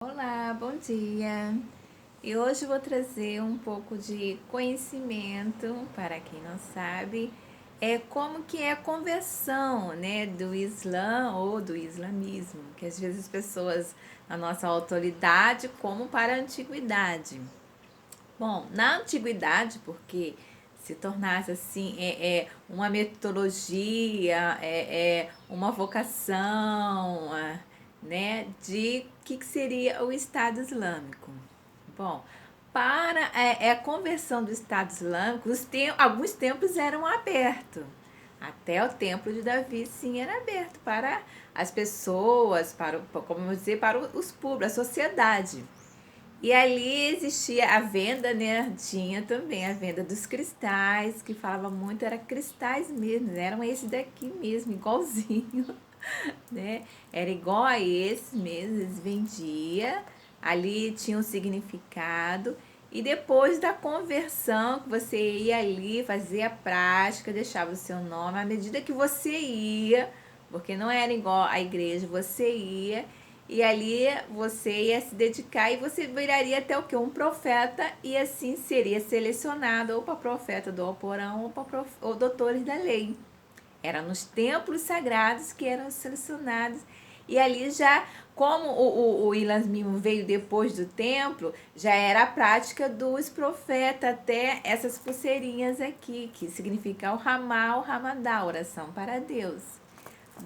Olá, bom dia! E hoje eu vou trazer um pouco de conhecimento para quem não sabe, como que é a conversão, né, do Islã ou do islamismo, que às vezes as pessoas na nossa atualidade como para a antiguidade. Bom, na antiguidade, porque se tornasse assim uma metodologia, uma vocação, né, de que seria o Estado Islâmico. Bom, para a conversão do Estado Islâmico, alguns templos eram abertos. Até o templo de Davi, sim, era aberto para as pessoas, como eu dizer, para os públicos, a sociedade. E ali existia a venda, né? Tinha também a venda dos cristais, que falava muito, era cristais mesmo, eram esse daqui mesmo, igualzinho, né? Era igual a esse mesmo, eles vendiam, ali tinha um significado. E depois da conversão, que você ia ali fazer a prática, deixava o seu nome, à medida que você ia, porque não era igual à igreja, você ia e ali você ia se dedicar e você viraria até o que? Um profeta e assim seria selecionado ou para profeta do Alcorão ou para ou doutores da lei. Era nos templos sagrados que eram selecionados. E ali já, como o islamismo veio depois do templo, já era a prática dos profetas, até essas pulseirinhas aqui, que significa o Ramal, Ramadá, oração para Deus.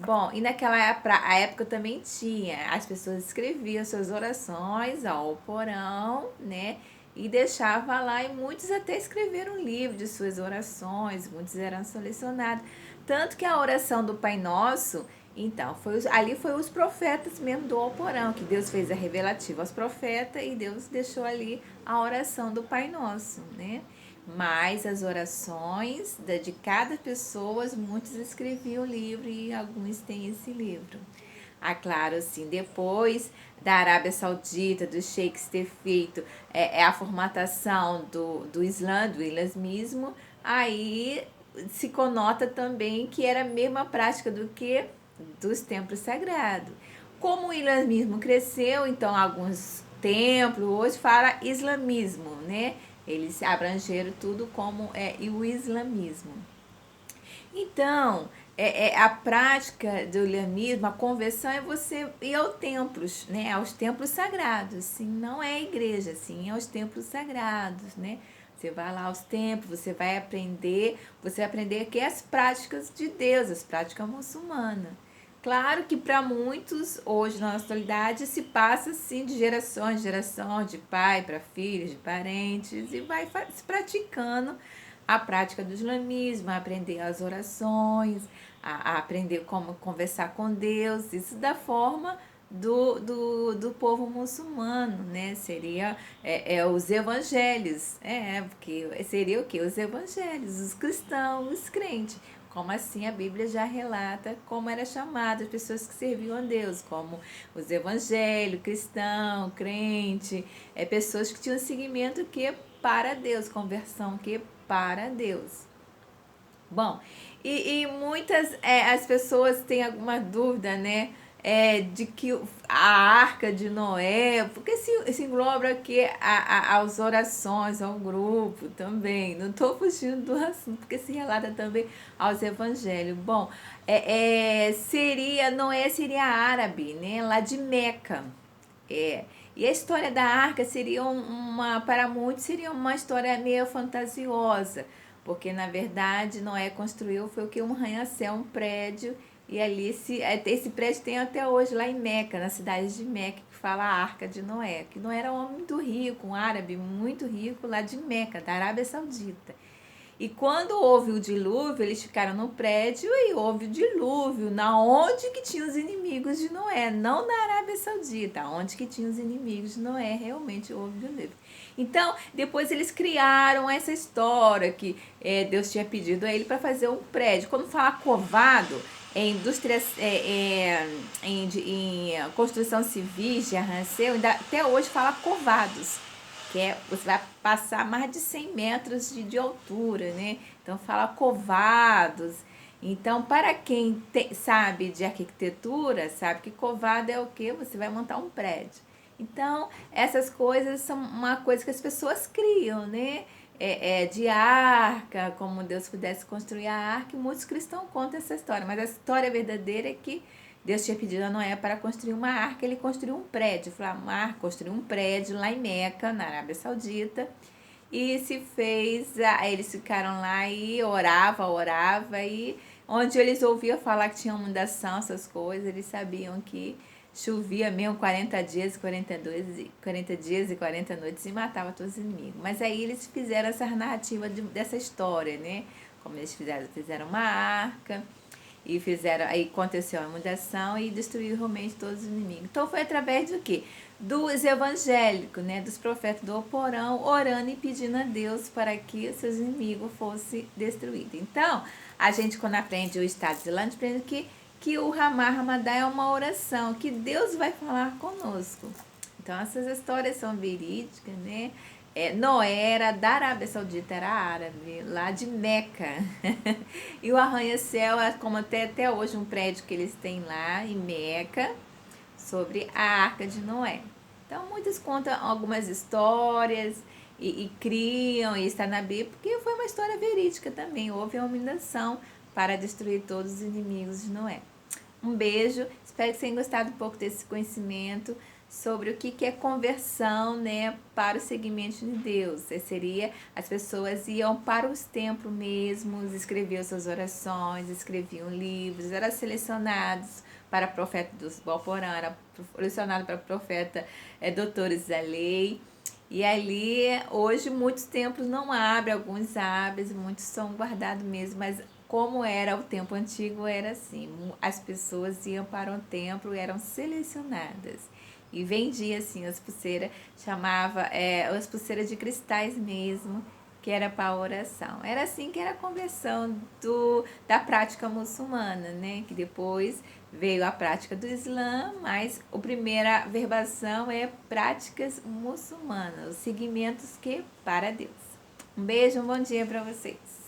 Bom, e naquela época também tinha, as pessoas escreviam suas orações ao Porão, né? E deixava lá, e muitos até escreveram um livro de suas orações, muitos eram selecionados. Tanto que a oração do Pai Nosso, então, ali foi os profetas mesmo do Alcorão, que Deus fez a revelativa aos profetas e Deus deixou ali a oração do Pai Nosso, né? Mas as orações de cada pessoa, muitos escreviam o livro e alguns têm esse livro. Ah, claro, assim, depois da Arábia Saudita, do Sheikh ter feito a formatação do Islã, do islamismo, aí se conota também que era a mesma prática do que dos templos sagrados. Como o islamismo cresceu, então alguns templos hoje fala islamismo, né? Eles abrangeram tudo como o islamismo. Então, a prática do islamismo, a conversão é você ir aos templos, né? Aos templos sagrados, sim, não é a igreja, sim, é aos templos sagrados, né? Você vai lá aos templos, você vai aprender aqui as práticas de Deus, as práticas muçulmanas. Claro que para muitos, hoje na nossa atualidade, se passa assim de gerações em geração, de pai para filhos, de parentes, e vai se praticando a prática do islamismo, a aprender as orações, a aprender como conversar com Deus, isso da forma do povo muçulmano, né? Seria os evangelhos, porque seria o que? Os evangelhos, os cristãos, os crentes. Como assim a Bíblia já relata como era chamado as pessoas que serviam a Deus, como os evangélicos, cristão, crente, pessoas que tinham seguimento que para Deus, conversão que para Deus. Bom, e muitas as pessoas têm alguma dúvida, né? De que a arca de Noé, porque se engloba aqui as orações ao grupo também. Não estou fugindo do assunto, porque se relata também aos evangelhos. Bom, Noé seria árabe, né? Lá de Meca. E a história da arca seria para muitos, seria uma história meio fantasiosa, porque na verdade Noé construiu foi o que? Um arranha-céu, um prédio, e ali esse prédio tem até hoje lá em Meca, na cidade de Meca, que fala a Arca de Noé, que Noé era um homem muito rico, um árabe muito rico lá de Meca, da Arábia Saudita. E quando houve o dilúvio, eles ficaram no prédio e houve o dilúvio, na onde que tinha os inimigos de Noé, não na Arábia Saudita, onde que tinha os inimigos de Noé, realmente houve o dilúvio. Então, depois eles criaram essa história que Deus tinha pedido a ele para fazer um prédio. Quando fala covado, em indústrias, em construção civil, de arranjeu, até hoje fala covados, que você vai passar mais de 100 metros de altura, né? Então fala covados. Então, para quem sabe de arquitetura, sabe que covado é o que? Você vai montar um prédio. Então, essas coisas são uma coisa que as pessoas criam, né? De arca, como Deus pudesse construir a arca, e muitos cristãos contam essa história, mas a história verdadeira é que Deus tinha pedido a Noé para construir uma arca, ele construiu um prédio, Flamar construiu um prédio lá em Meca, na Arábia Saudita, e se fez, aí eles ficaram lá e orava, e onde eles ouviam falar que tinha inundação, essas coisas, eles sabiam que chovia mesmo 40 dias, 40 dias e 40 noites e matava todos os inimigos. Mas aí eles fizeram essa narrativa dessa história, né? Como eles fizeram uma arca e fizeram, aí aconteceu a inundação e destruiu realmente todos os inimigos. Então foi através do quê? Dos evangélicos, né? Dos profetas do Alcorão, orando e pedindo a Deus para que os seus inimigos fossem destruídos. Então, a gente quando aprende o Estado Islâmico, aprende que o Ramadã é uma oração, que Deus vai falar conosco. Então, essas histórias são verídicas, né? Noé era da Arábia Saudita, era árabe, lá de Meca. E o arranha-céu é como até hoje um prédio que eles têm lá em Meca, sobre a Arca de Noé. Então, muitos contam algumas histórias e criam, e está na Bíblia, porque foi uma história verídica também. Houve uma humilhação para destruir todos os inimigos de Noé. Um beijo, espero que vocês tenham gostado um pouco desse conhecimento sobre o que é conversão, né, para o seguimento de Deus. Seria, as pessoas iam para os templos mesmos, escreviam suas orações, escreviam livros, eram selecionados para profeta dos Balporã, era selecionado para profeta doutores da lei. E ali, hoje, muitos templos não abrem, alguns abrem, muitos são guardados mesmo, mas como era o tempo antigo, era assim, as pessoas iam para um templo e eram selecionadas. E vendia, assim, as pulseiras, chamava as pulseiras de cristais mesmo, que era para oração. Era assim que era a conversão da prática muçulmana, né? Que depois veio a prática do Islã, mas a primeira verbação é práticas muçulmanas, os seguimentos que para Deus. Um beijo, um bom dia para vocês.